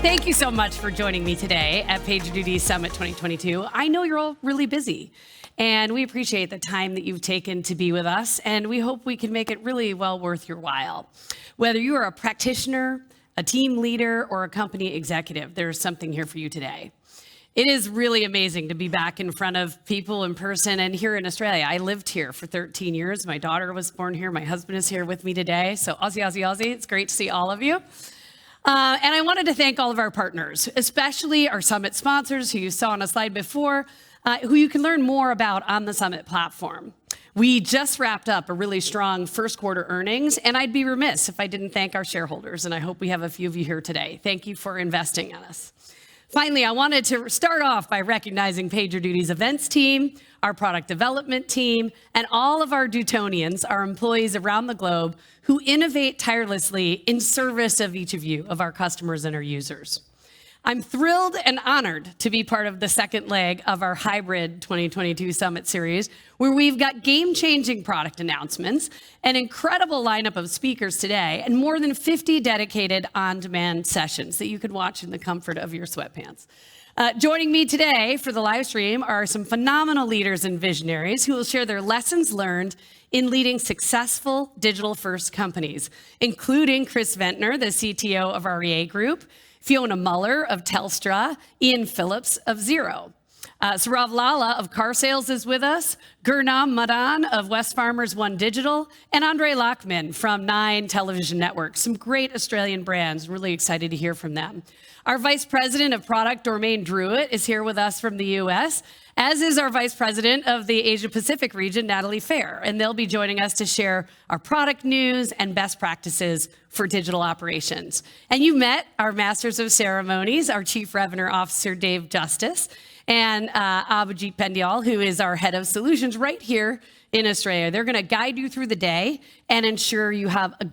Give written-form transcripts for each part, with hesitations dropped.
Thank you so much for joining me today at PagerDuty Summit 2022. I know you're all really busy, and we appreciate the time that you've taken to be with us, and we hope we can make it really well worth your while. Whether you are a practitioner, a team leader, or a company executive, there's something here for you today. It is really amazing to be back in front of people in person and here in Australia. I lived here for 13 years. My daughter was born here. My husband is here with me today. So Aussie, Aussie, Aussie. It's great to see all of you. And I wanted to thank all of our partners, especially our Summit sponsors who you saw on a slide before, who you can learn more about on the Summit platform. We just wrapped up a really strong first quarter earnings, and I'd be remiss if I didn't thank our shareholders, and I hope we have a few of you here today. Thank you for investing in us. Finally, I wanted to start off by recognizing PagerDuty's events team, our product development team, and all of our Dutonians, our employees around the globe, who innovate tirelessly in service of each of you, of our customers and our users. I'm thrilled and honored to be part of the second leg of our hybrid 2022 Summit series, where we've got game-changing product announcements, an incredible lineup of speakers today, and more than 50 dedicated on-demand sessions that you can watch in the comfort of your sweatpants. Joining me today for the live stream are some phenomenal leaders and visionaries who will share their lessons learned in leading successful digital-first companies, including Chris Ventnor, the CTO of our EA Group, Fiona Muller of Telstra, Ian Phillips of Xero. Sarav Lala of Car Sales is with us, Gurnam Madan of Wesfarmers One Digital, and Andre Lachman from 9 Television Networks, some great Australian brands. Really excited to hear from them. Our Vice President of Product, Dormaine Druitt, is here with us from the US, as is our Vice President of the Asia Pacific region, Natalie Fair, and they'll be joining us to share our product news and best practices for digital operations. And you met our Masters of Ceremonies, our Chief Revenue Officer, Dave Justice, and Abhijit Pendial, who is our Head of Solutions right here in Australia. They're gonna guide you through the day and ensure you have a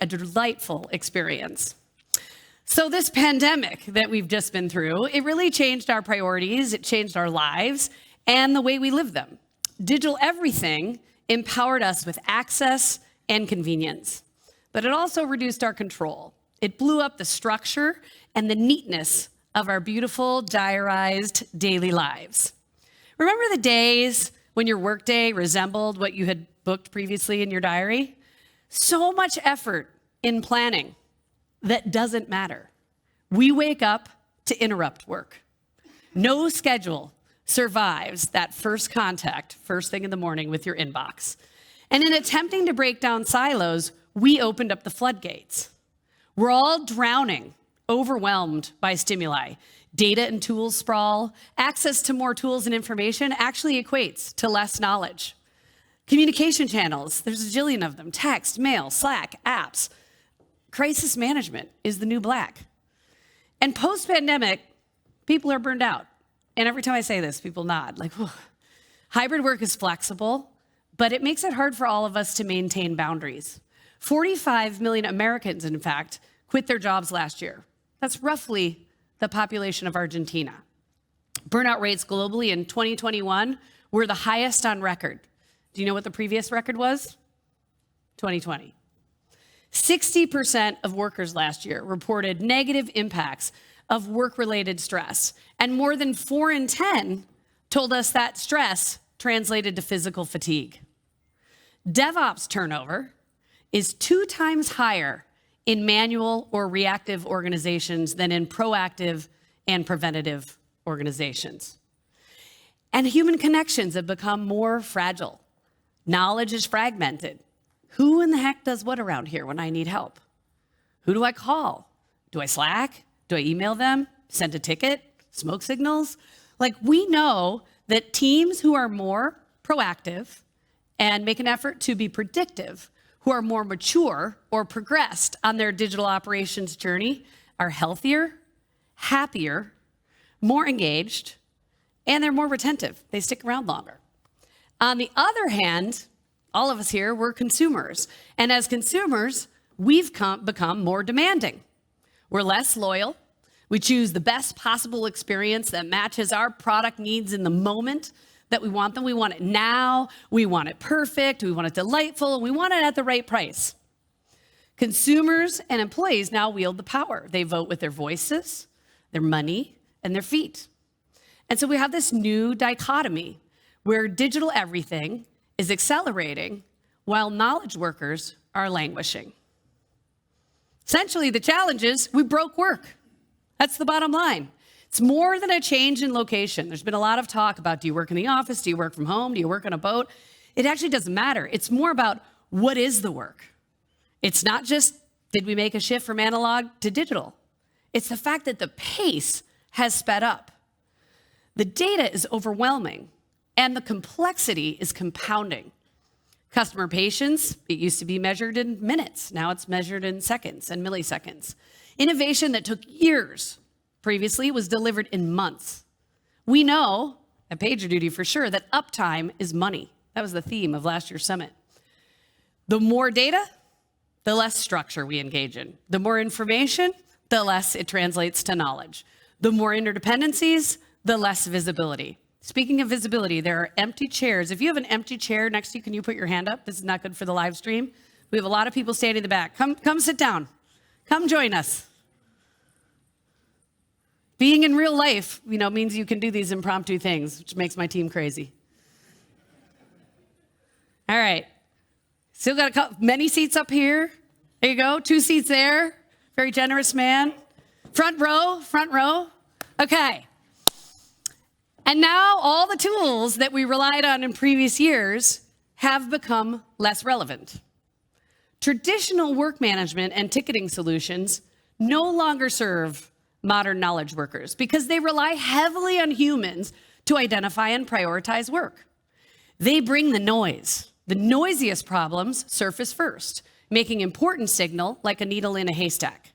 delightful experience. So this pandemic that we've just been through, it really changed our priorities, it changed our lives, and the way we live them. Digital everything empowered us with access and convenience, but it also reduced our control. It blew up the structure and the neatness of our beautiful, diarized daily lives. Remember the days when your workday resembled what you had booked previously in your diary? So much effort in planning that doesn't matter. We wake up to interrupt work. No schedule survives that first contact, first thing in the morning with your inbox. And in attempting to break down silos, we opened up the floodgates. We're all drowning, overwhelmed by stimuli. Data and tools sprawl. Access to more tools and information actually equates to less knowledge. Communication channels, there's a jillion of them. Text, mail, Slack, apps. Crisis management is the new black. And post-pandemic, people are burned out. And every time I say this, people nod, like, whew. Hybrid work is flexible, but it makes it hard for all of us to maintain boundaries. 45 million Americans, in fact, quit their jobs last year. That's roughly the population of Argentina. Burnout rates globally in 2021 were the highest on record. Do you know what the previous record was? 2020. 60% of workers last year reported negative impacts of work-related stress, and more than 4 in 10 told us that stress translated to physical fatigue. DevOps turnover is 2 times higher in manual or reactive organizations than in proactive and preventative organizations. And human connections have become more fragile. Knowledge is fragmented. Who in the heck does what around here when I need help? Who do I call? Do I Slack? Do I email them? Send a ticket? Smoke signals? Like, we know that teams who are more proactive and make an effort to be predictive, who are more mature or progressed on their digital operations journey, are healthier, happier, more engaged, and they're more retentive. They stick around longer. On the other hand, all of us here, we're consumers. And as consumers, we've become more demanding. We're less loyal. We choose the best possible experience that matches our product needs in the moment that we want them. We want it now. We want it perfect. We want it delightful. And we want it at the right price. Consumers and employees now wield the power. They vote with their voices. their money, and their feet. And so we have this new dichotomy where digital everything is accelerating while knowledge workers are languishing. Essentially, the challenge is we broke work. That's the bottom line. It's more than a change in location. There's been a lot of talk about, do you work in the office? Do you work from home? Do you work on a boat? It actually doesn't matter. It's more about what is the work. It's not just, did we make a shift from analog to digital? It's the fact that the pace has sped up. The data is overwhelming, and the complexity is compounding. Customer patience, it used to be measured in minutes. Now it's measured in seconds and milliseconds. Innovation that took years previously was delivered in months. We know at PagerDuty for sure that uptime is money. That was the theme of last year's summit. The more data, the less structure we engage in. The more information, the less it translates to knowledge. The more interdependencies, the less visibility. Speaking of visibility, there are empty chairs. If you have an empty chair next to you, can you put your hand up? This is not good for the live stream. We have a lot of people standing in the back. Come sit down. Come join us. Being in real life, means you can do these impromptu things, which makes my team crazy. All right. Still got many seats up here. There you go. 2 seats there. Very generous man. Front row. Okay. And now all the tools that we relied on in previous years have become less relevant. Traditional work management and ticketing solutions no longer serve modern knowledge workers because they rely heavily on humans to identify and prioritize work. They bring the noise. The noisiest problems surface first, making important signal like a needle in a haystack.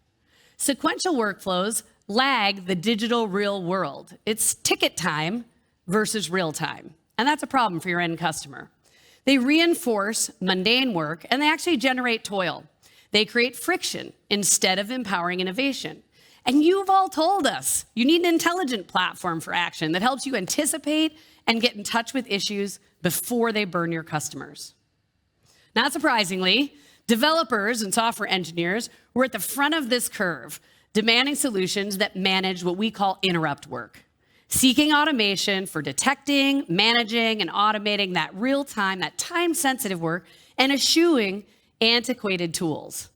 Sequential workflows lag the digital real world. It's ticket time versus real time. And that's a problem for your end customer. They reinforce mundane work and they actually generate toil. They create friction instead of empowering innovation. And you've all told us you need an intelligent platform for action that helps you anticipate and get in touch with issues before they burn your customers. Not surprisingly, developers and software engineers were at the front of this curve, demanding solutions that manage what we call interrupt work, seeking automation for detecting, managing, and automating that real-time, that time-sensitive work, and eschewing antiquated tools.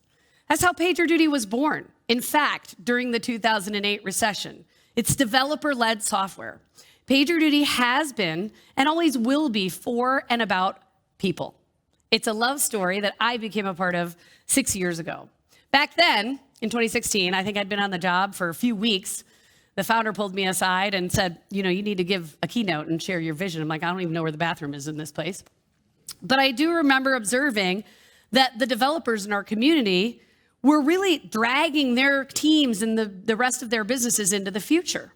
That's how PagerDuty was born. In fact, during the 2008 recession, it's developer-led software. PagerDuty has been and always will be for and about people. It's a love story that I became a part of 6 years ago. Back then, in 2016, I think I'd been on the job for a few weeks. The founder pulled me aside and said, you need to give a keynote and share your vision. I'm like, I don't even know where the bathroom is in this place. But I do remember observing that the developers in our community were really dragging their teams and the rest of their businesses into the future.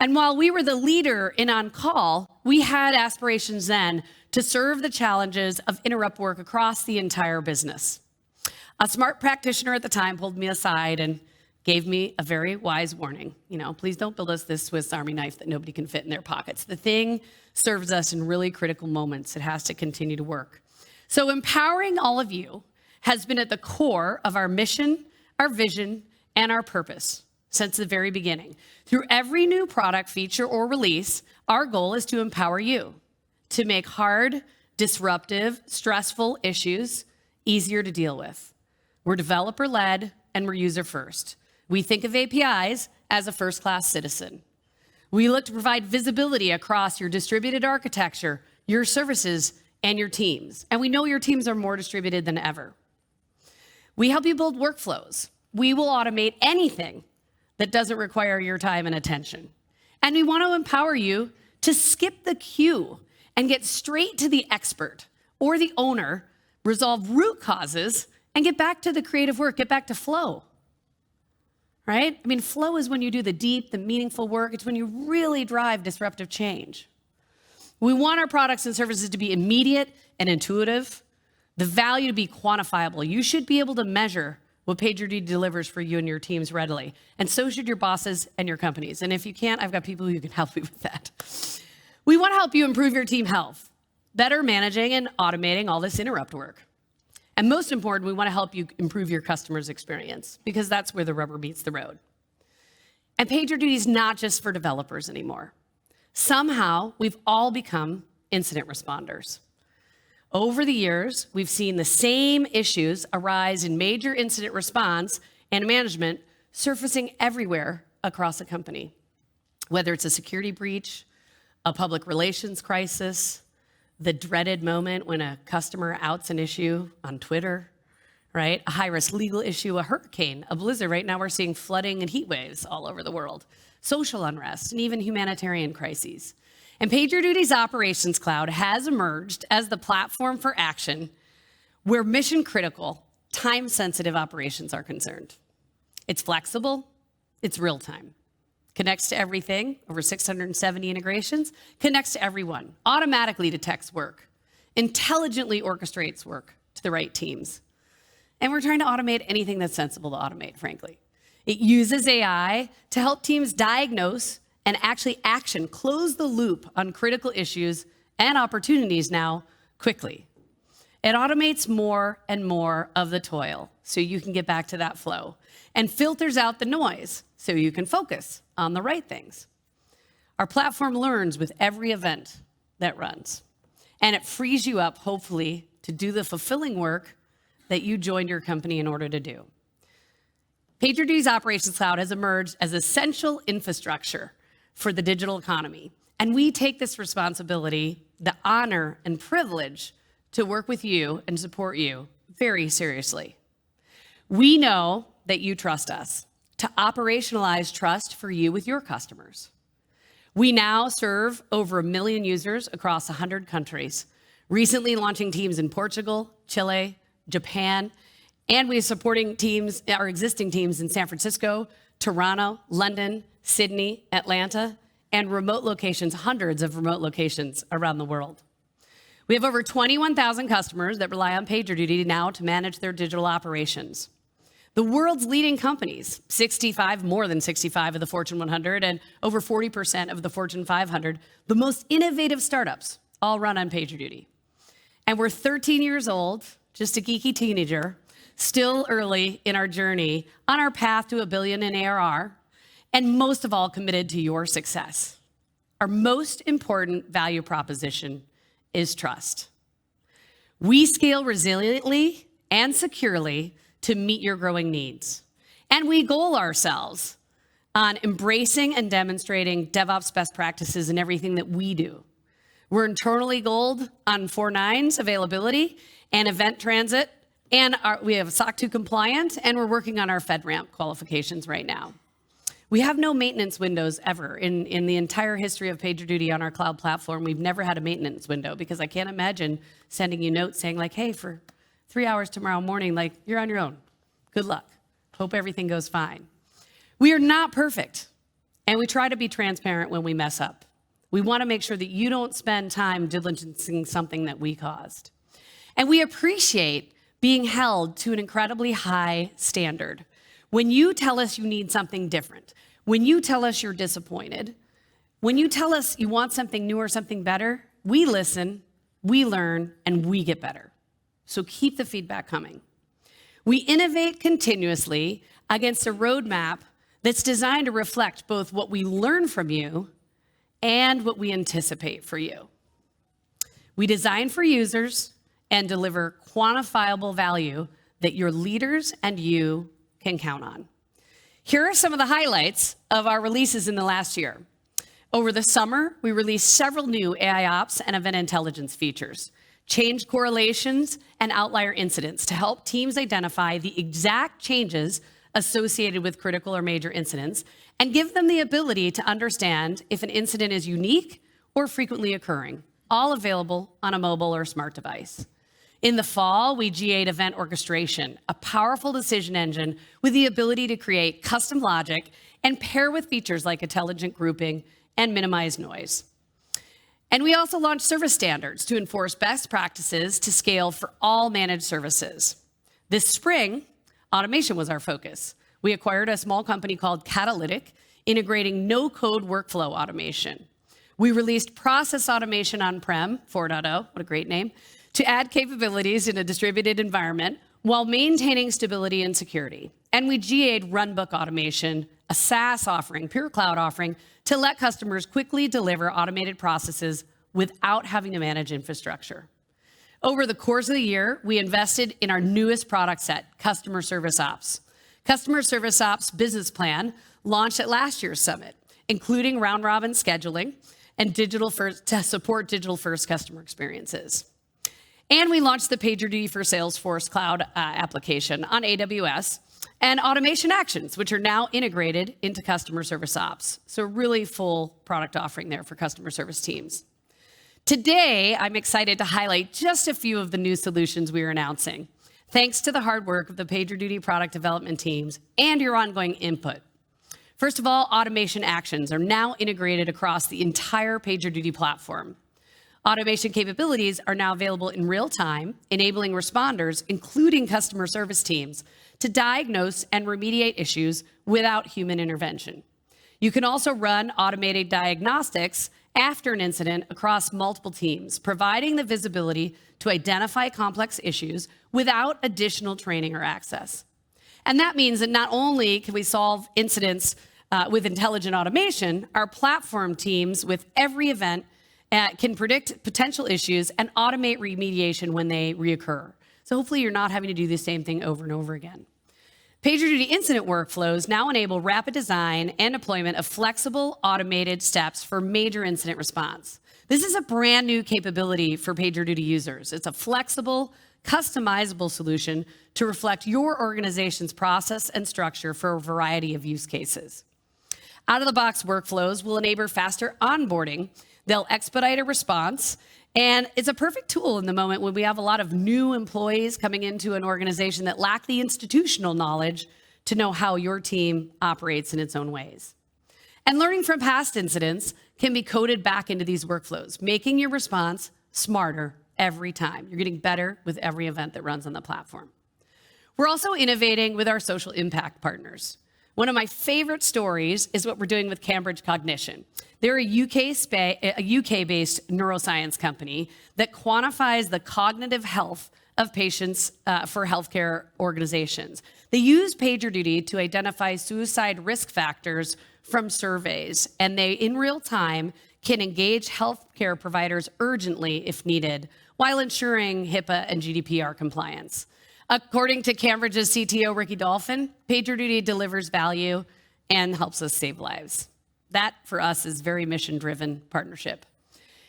And while we were the leader in on-call, we had aspirations then to serve the challenges of interrupt work across the entire business. A smart practitioner at the time pulled me aside and gave me a very wise warning. Please don't build us this Swiss Army knife that nobody can fit in their pockets. The thing serves us in really critical moments. It has to continue to work. So empowering all of you has been at the core of our mission, our vision, and our purpose since the very beginning. Through every new product, feature, or release, our goal is to empower you to make hard, disruptive, stressful issues easier to deal with. We're developer-led and we're user-first. We think of APIs as a first-class citizen. We look to provide visibility across your distributed architecture, your services, and your teams. And we know your teams are more distributed than ever. We help you build workflows. We will automate anything that doesn't require your time and attention. And we want to empower you to skip the queue and get straight to the expert or the owner, resolve root causes, and get back to the creative work, get back to flow. Right? Flow is when you do the deep, the meaningful work. It's when you really drive disruptive change. We want our products and services to be immediate and intuitive, the value to be quantifiable. You should be able to measure what PagerDuty delivers for you and your teams readily. And so should your bosses and your companies. And if you can't, I've got people who can help you with that. We want to help you improve your team health, better managing and automating all this interrupt work. And most important, we want to help you improve your customer's experience because that's where the rubber meets the road. And PagerDuty is not just for developers anymore. Somehow, we've all become incident responders. Over the years, we've seen the same issues arise in major incident response and management surfacing everywhere across a company. Whether it's a security breach, a public relations crisis, the dreaded moment when a customer outs an issue on Twitter, right? A high-risk legal issue, a hurricane, a blizzard. Right now we're seeing flooding and heat waves all over the world, social unrest, and even humanitarian crises. And PagerDuty's Operations Cloud has emerged as the platform for action where mission-critical, time-sensitive operations are concerned. It's flexible, it's real-time. Connects to everything, over 670 integrations, connects to everyone, automatically detects work, intelligently orchestrates work to the right teams. And we're trying to automate anything that's sensible to automate, frankly. It uses AI to help teams diagnose and actually close the loop on critical issues and opportunities now quickly. It automates more and more of the toil so you can get back to that flow and filters out the noise so you can focus on the right things. Our platform learns with every event that runs, and it frees you up, hopefully, to do the fulfilling work that you joined your company in order to do. PagerDuty's Operations Cloud has emerged as essential infrastructure for the digital economy, and we take this responsibility, the honor and privilege to work with you and support you very seriously. We know that you trust us to operationalize trust for you with your customers. We now serve over 1 million users across 100 countries, recently launching teams in Portugal, Chile, Japan, and we're supporting teams, our existing teams in San Francisco, Toronto, London, Sydney, Atlanta, and remote locations, hundreds of remote locations around the world. We have over 21,000 customers that rely on PagerDuty now to manage their digital operations. The world's leading companies, more than 65 of the Fortune 100 and over 40% of the Fortune 500, the most innovative startups, all run on PagerDuty. And we're 13 years old, just a geeky teenager, still early in our journey on our path to $1 billion in ARR, and most of all committed to your success. Our most important value proposition is trust. We scale resiliently and securely to meet your growing needs. And we goal ourselves on embracing and demonstrating DevOps best practices in everything that we do. We're internally goaled on 4 nines availability and event transit, and we have SOC 2 compliant, and we're working on our FedRAMP qualifications right now. We have no maintenance windows ever. In the entire history of PagerDuty on our cloud platform, we've never had a maintenance window because I can't imagine sending you notes saying like, hey, for 3 hours tomorrow morning, like you're on your own. Good luck. Hope everything goes fine. We are not perfect, and we try to be transparent when we mess up. We want to make sure that you don't spend time diligencing something that we caused. And we appreciate being held to an incredibly high standard. When you tell us you need something different, when you tell us you're disappointed, when you tell us you want something new or something better, we listen, we learn, and we get better. So keep the feedback coming. We innovate continuously against a roadmap that's designed to reflect both what we learn from you and what we anticipate for you. We design for users and deliver quantifiable value that your leaders and you can count on. Here are some of the highlights of our releases in the last year. Over the summer, we released several new AIOps and event intelligence features, changed correlations and outlier incidents to help teams identify the exact changes associated with critical or major incidents and give them the ability to understand if an incident is unique or frequently occurring, all available on a mobile or smart device. In the fall, we GA'd event orchestration, a powerful decision engine with the ability to create custom logic and pair with features like intelligent grouping and minimize noise. And we also launched service standards to enforce best practices to scale for all managed services. This spring, automation was our focus. We acquired a small company called Catalytic, integrating no-code workflow automation. We released process automation on-prem, 4.0, what a great name, to add capabilities in a distributed environment while maintaining stability and security. And we GA'd runbook automation, a SaaS offering, pure cloud offering, to let customers quickly deliver automated processes without having to manage infrastructure. Over the course of the year, we invested in our newest product set, Customer Service Ops. Customer Service Ops business plan launched at last year's summit, including round-robin scheduling and to support digital-first customer experiences. And we launched the PagerDuty for Salesforce Cloud application on AWS and automation actions, which are now integrated into Customer Service Ops. So really full product offering there for customer service teams. Today, I'm excited to highlight just a few of the new solutions we are announcing, thanks to the hard work of the PagerDuty product development teams and your ongoing input. First of all, automation actions are now integrated across the entire PagerDuty platform. Automation capabilities are now available in real time, enabling responders, including customer service teams, to diagnose and remediate issues without human intervention. You can also run automated diagnostics after an incident across multiple teams, providing the visibility to identify complex issues without additional training or access. And that means that not only can we solve incidents with intelligent automation, our platform teams with every event can predict potential issues and automate remediation when they reoccur. So hopefully you're not having to do the same thing over and over again. PagerDuty incident workflows now enable rapid design and deployment of flexible automated steps for major incident response. This is a brand new capability for PagerDuty users. It's a flexible, customizable solution to reflect your organization's process and structure for a variety of use cases. Out-of-the-box workflows will enable faster onboarding. They'll expedite a response, and it's a perfect tool in the moment when we have a lot of new employees coming into an organization that lack the institutional knowledge to know how your team operates in its own ways. And learning from past incidents can be coded back into these workflows, making your response smarter every time. You're getting better with every event that runs on the platform. We're also innovating with our social impact partners. One of my favorite stories is what we're doing with Cambridge Cognition. They're a UK-based neuroscience company that quantifies the cognitive health of patients for healthcare organizations. They use PagerDuty to identify suicide risk factors from surveys, and they, in real time, can engage healthcare providers urgently if needed, while ensuring HIPAA and GDPR compliance. According to Cambridge's CTO, Ricky Dolphin, PagerDuty delivers value and helps us save lives. That, for us, is very mission-driven partnership.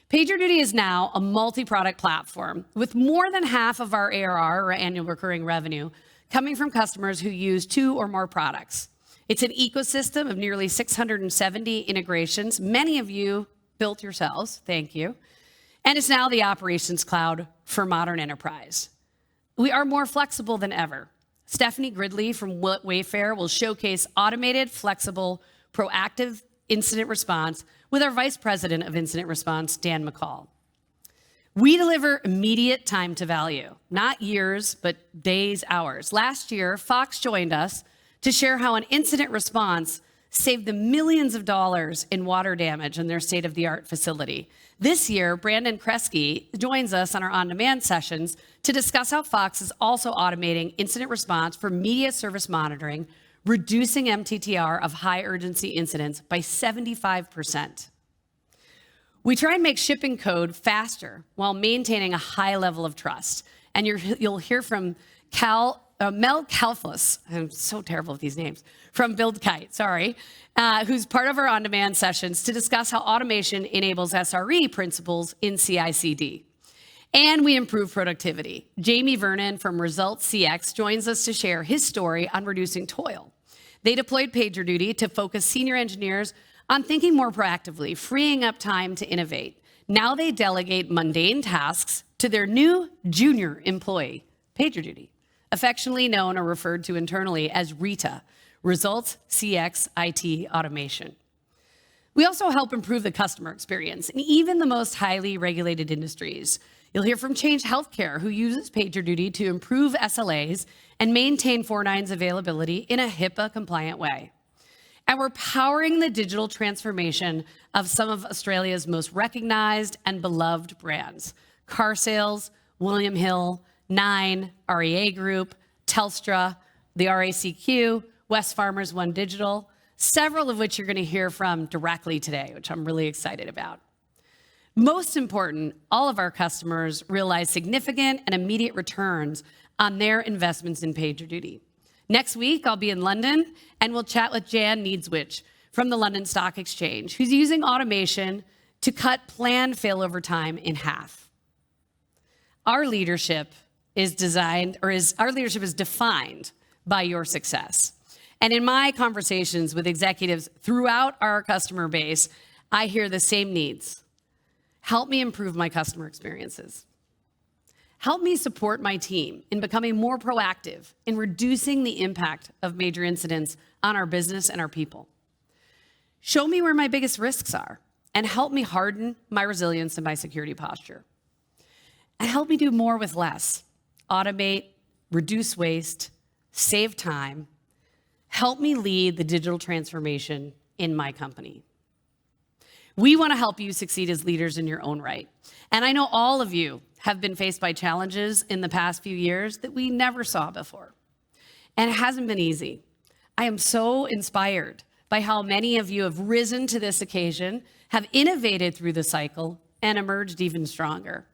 PagerDuty is now a multi-product platform with more than half of our ARR, or annual recurring revenue, coming from customers who use 2 or more products. It's an ecosystem of nearly 670 integrations. Many of you built yourselves, thank you. And it's now the Operations Cloud for modern enterprise. We are more flexible than ever. Stephanie Gridley from Wayfair will showcase automated, flexible, proactive incident response with our Vice President of Incident Response, Dan McCall. We deliver immediate time to value, not years, but days, hours. Last year, Fox joined us to share how an incident response saved them millions of dollars in water damage in their state-of-the-art facility. This year, Brandon Kresge joins us on our on-demand sessions to discuss how Fox is also automating incident response for media service monitoring, reducing MTTR of high-urgency incidents by 75%. We try and make shipping code faster while maintaining a high level of trust. And you'll hear from Mel Kalfus, I'm so terrible with these names, from BuildKite, who's part of our on-demand sessions to discuss how automation enables SRE principles in CI/CD. And we improve productivity. Jamie Vernon from Results CX joins us to share his story on reducing toil. They deployed PagerDuty to focus senior engineers on thinking more proactively, freeing up time to innovate. Now they delegate mundane tasks to their new junior employee, PagerDuty, affectionately known or referred to internally as RITA, Results CX IT Automation. We also help improve the customer experience in even the most highly regulated industries. You'll hear from Change Healthcare, who uses PagerDuty to improve SLAs and maintain 4.9's availability in a HIPAA-compliant way. And we're powering the digital transformation of some of Australia's most recognized and beloved brands: Car Sales, William Hill, Nine, REA Group, Telstra, the RACQ, West Farmers One Digital. several of which you're going to hear from directly today, which I'm really excited about. Most important, all of our customers realize significant and immediate returns on their investments in PagerDuty. Next week, I'll be in London, and we'll chat with Jan Needswich from the London Stock Exchange, who's using automation to cut planned failover time in half. Our leadership is defined by your success. And in my conversations with executives throughout our customer base, I hear the same needs. Help me improve my customer experiences. Help me support my team in becoming more proactive in reducing the impact of major incidents on our business and our people. Show me where my biggest risks are and help me harden my resilience and my security posture. And help me do more with less. Automate, reduce waste, save time. Help me lead the digital transformation in my company. We want to help you succeed as leaders in your own right. And I know all of you have been faced by challenges in the past few years that we never saw before. And it hasn't been easy. I am so inspired by how many of you have risen to this occasion, have innovated through the cycle, and emerged even stronger.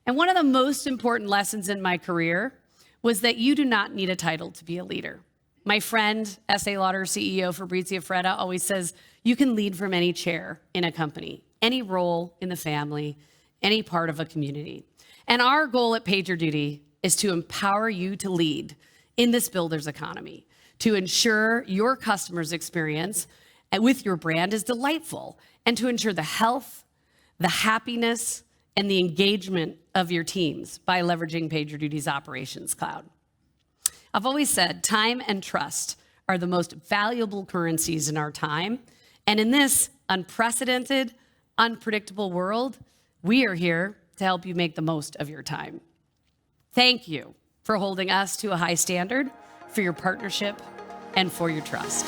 And one of the most important lessons in my career was that you do not need a title to be a leader. My friend, Estée Lauder CEO Fabrizio Freda, always says, you can lead from any chair in a company, any role in the family, any part of a community. And our goal at PagerDuty is to empower you to lead in this builder's economy, to ensure your customer's experience with your brand is delightful, and to ensure the health, the happiness, and the engagement of your teams by leveraging PagerDuty's Operations Cloud. I've always said time and trust are the most valuable currencies in our time. And in this unprecedented, unpredictable world, we are here to help you make the most of your time. Thank you for holding us to a high standard, for your partnership, and for your trust.